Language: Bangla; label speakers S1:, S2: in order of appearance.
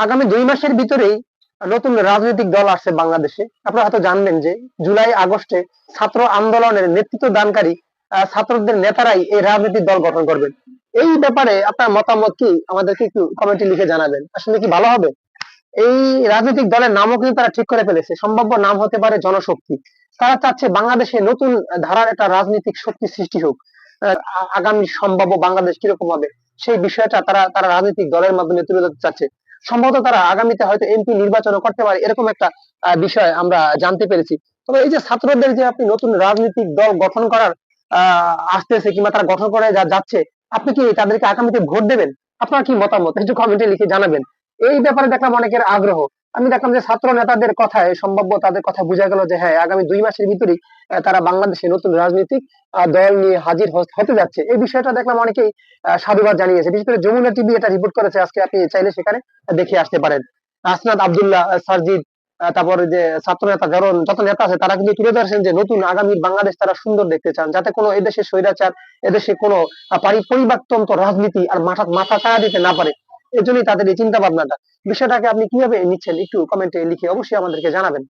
S1: আগামী 2 মাসের ভিতরেই নতুন রাজনৈতিক দল আসছে বাংলাদেশে। আপনারা হয়তো জানবেন যে জুলাই আগস্টে ছাত্র আন্দোলনের নেতৃত্ব দানকারী ছাত্রদের নেতারাই এই রাজনৈতিক দল গঠন করবেন। এই ব্যাপারে আপনার মতামত কি আমাদেরকে একটু কমেন্টে লিখে জানাবেন। আসলে কি ভালো হবে? এই রাজনৈতিক দলের নামও কিন্তু তারা ঠিক করে ফেলেছে। সম্ভাব্য নাম হতে পারে জনশক্তি। তারা চাচ্ছে বাংলাদেশে নতুন ধারার একটা রাজনৈতিক শক্তি সৃষ্টি হোক। আগামী সম্ভাব্য বাংলাদেশ কিরকম হবে সেই বিষয়টা তারা তারা রাজনৈতিক দলের মাধ্যমে তুলে ধরতে চাচ্ছে। সম্ভবত তারা আগামীতে হয়তো এমপি নির্বাচনও করতে পারে, এরকম একটা বিষয় আমরা জানতে পেরেছি। তবে এই যে ছাত্রদের যে আপনি নতুন রাজনৈতিক দল গঠন করার আসতেছে কিংবা তারা গঠন করে যাচ্ছে, আপনি কি তাদেরকে আগামীতে ভোট দেবেন? আপনার কি মতামত একটু কমেন্টে লিখে জানাবেন। এই ব্যাপারে দেখলাম অনেকের আগ্রহ। আমি দেখলাম যে ছাত্র নেতাদের কথায় সম্ভাব্য তাদের কথা বোঝা গেল যে হ্যাঁ, আগামী 2 মাসের ভিতরেই তারা বাংলাদেশে নতুন রাজনৈতিক দল নিয়ে হাজির হতে যাচ্ছে। এই বিষয়টা দেখলাম অনেকেই সাধুবাদ জানিয়েছে। বিশেষ করে যমুনা টিভি এটা রিপোর্ট করেছে আজকে, আপনি চাইলে সেখানে দেখে আসতে পারেন। আসনাদ আব্দুল্লাহ, সারজিদ, তারপরে যে ছাত্র নেতা যত নেতা আছে তারা কিন্তু তুলে ধরেছেন যে নতুন আগামী বাংলাদেশ তারা সুন্দর দেখতে চান, যাতে কোনো এদেশে স্বৈরাচার, এদেশে কোনো পরিবারতন্ত্র রাজনীতি আর মাথা চাড়া দিতে না পারে। এজন্যই তাদের এই চিন্তা ভাবনাটা। বিষয়টাকে আপনি কিভাবে নিচ্ছেন একটু কমেন্টে লিখে অবশ্যই আমাদেরকে জানাবেন।